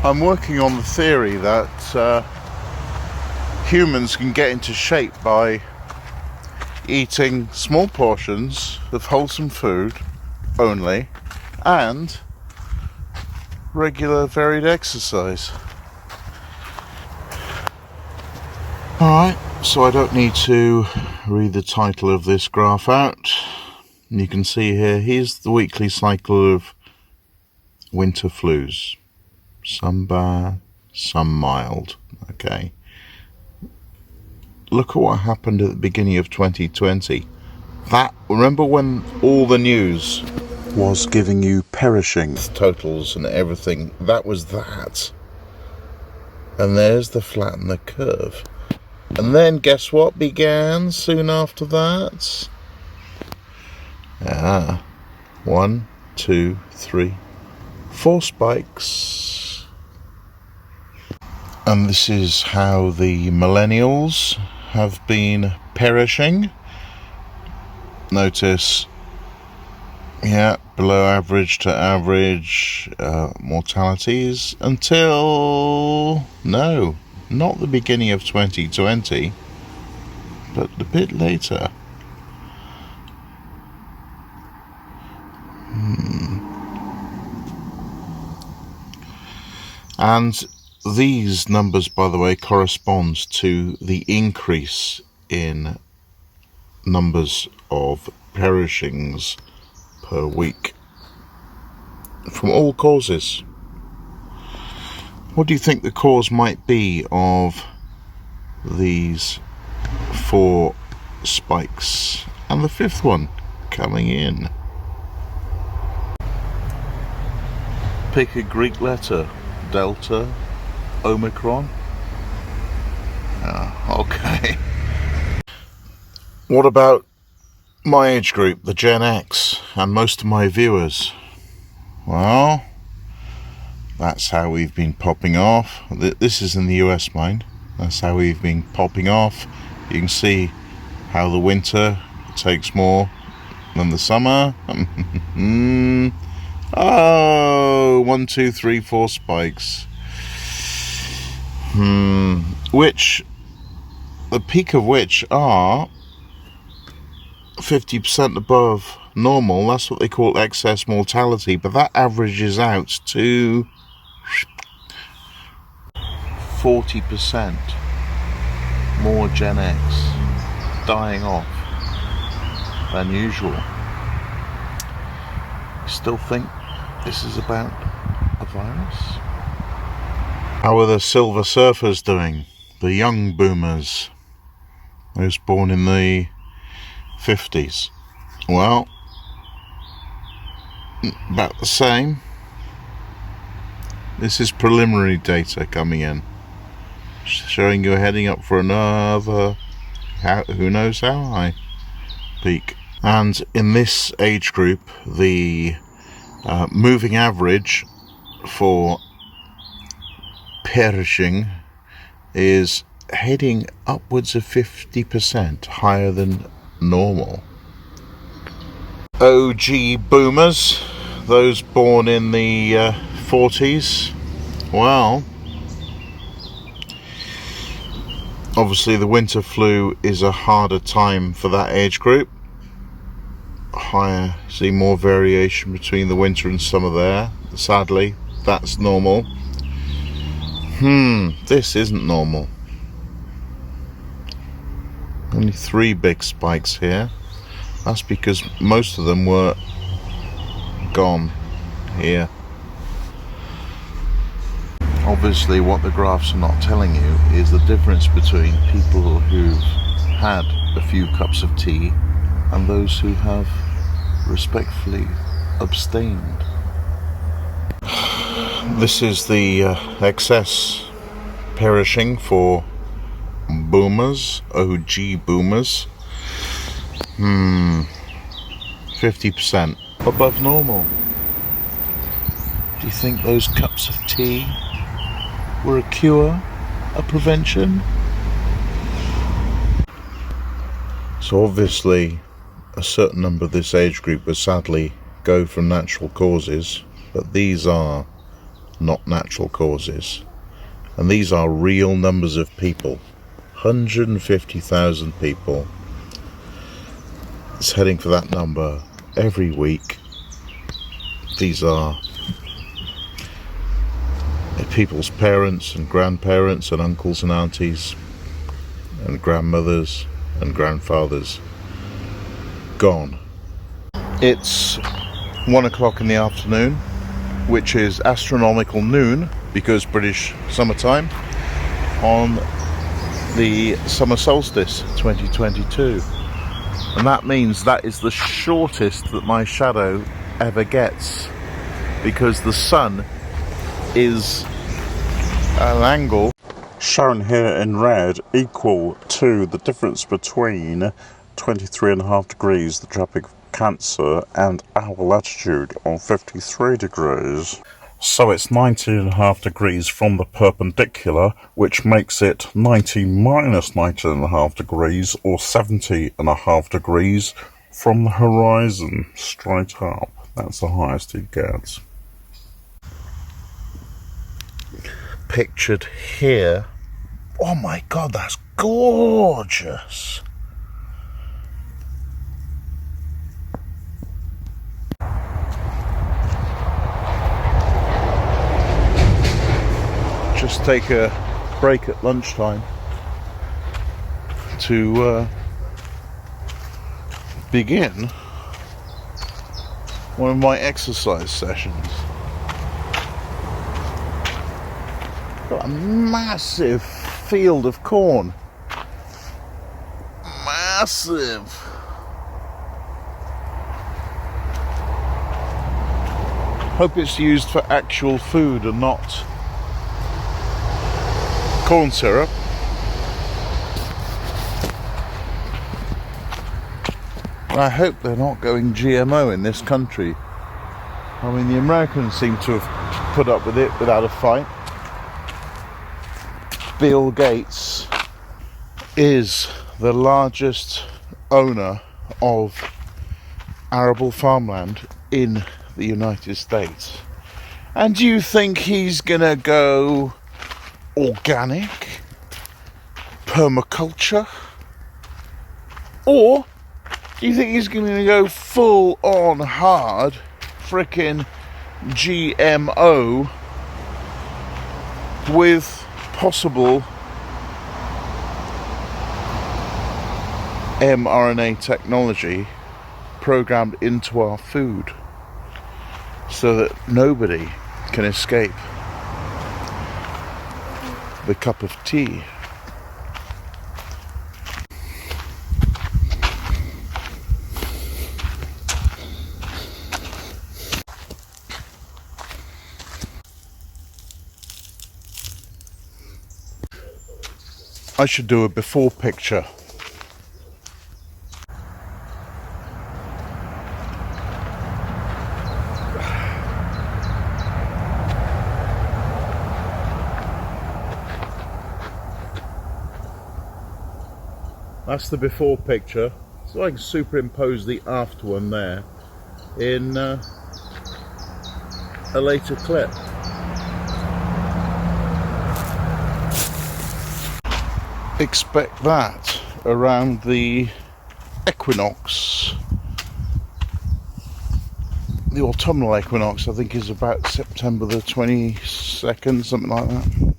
I'm working on the theory that humans can get into shape by eating small portions of wholesome food only and regular varied exercise. Alright, so I don't need to read the title of this graph out. You can see here, here's the weekly cycle of winter flus. Some bad, some mild. Okay. Look at what happened at the beginning of 2020. Remember when all the news was giving you perishing totals and everything? That was that. And there's the flatten the curve. And then guess what began soon after that? 1, 2, 3, 4 spikes. And this is how the millennials have been perishing. Notice, below average to average mortalities until, no, not the beginning of 2020, but a bit later. And these numbers, by the way, correspond to the increase in numbers of perishings per week from all causes. What do you think the cause might be of these 4 spikes and the 5th one coming in? Pick a Greek letter. Delta, Omicron. Okay. What about my age group, the Gen X, and most of my viewers? Well, that's how we've been popping off. This is in the US, mind. That's how we've been popping off. You can see how the winter takes more than the summer. Oh, 1, 2, 3, 4 spikes. Which, the peak of which are 50% above normal. That's what they call excess mortality, but that averages out to 40% more Gen X dying off than usual. You still think this is about a virus? How are the silver surfers doing? The young boomers, those born in the 50s. Well, about the same. This is preliminary data coming in, showing you're heading up for another, who knows how high, peak. And in this age group, the moving average for perishing is heading upwards of 50% higher than normal. OG boomers, those born in the 40s, well, obviously the winter flu is a harder time for that age group. Higher, see more variation between the winter and summer there. Sadly, that's normal. This isn't normal. Only 3 big spikes here. That's because most of them were gone here. Obviously, what the graphs are not telling you is the difference between people who've had a few cups of tea and those who have respectfully abstained. This is the excess perishing for boomers, OG boomers. 50% above normal. Do you think those cups of tea were a cure, a prevention? So obviously a certain number of this age group will sadly go from natural causes, but these are not natural causes. And these are real numbers of people. 150,000 people. It's heading for that number every week. These are people's parents and grandparents and uncles and aunties and grandmothers and grandfathers gone. It's 1 o'clock in the afternoon, which is astronomical noon because British summertime, on the summer solstice 2022. And that means that is the shortest that my shadow ever gets, because the sun is an angle shown here in red equal to the difference between 23.5 degrees, the Tropic of Cancer, and our latitude of 53 degrees. So it's 19.5 degrees from the perpendicular, which makes it 90 minus 19.5 degrees, or 70.5 degrees from the horizon, straight up. That's the highest it gets. Pictured here. Oh my god, that's gorgeous. Just take a break at lunchtime to begin one of my exercise sessions. Got a massive field of corn. Massive. Hope it's used for actual food and not corn syrup. And I hope they're not going GMO in this country. I mean, the Americans seem to have put up with it without a fight. Bill Gates is the largest owner of arable farmland in the United States. And do you think he's gonna go organic, permaculture, or do you think he's gonna go full on hard frickin' GMO with possible mRNA technology programmed into our food so that nobody can escape the cup of tea? I should do a before picture. That's the before picture, so I can superimpose the after one there in a later clip. Expect that around the equinox. The autumnal equinox, I think, is about September the 22nd, something like that.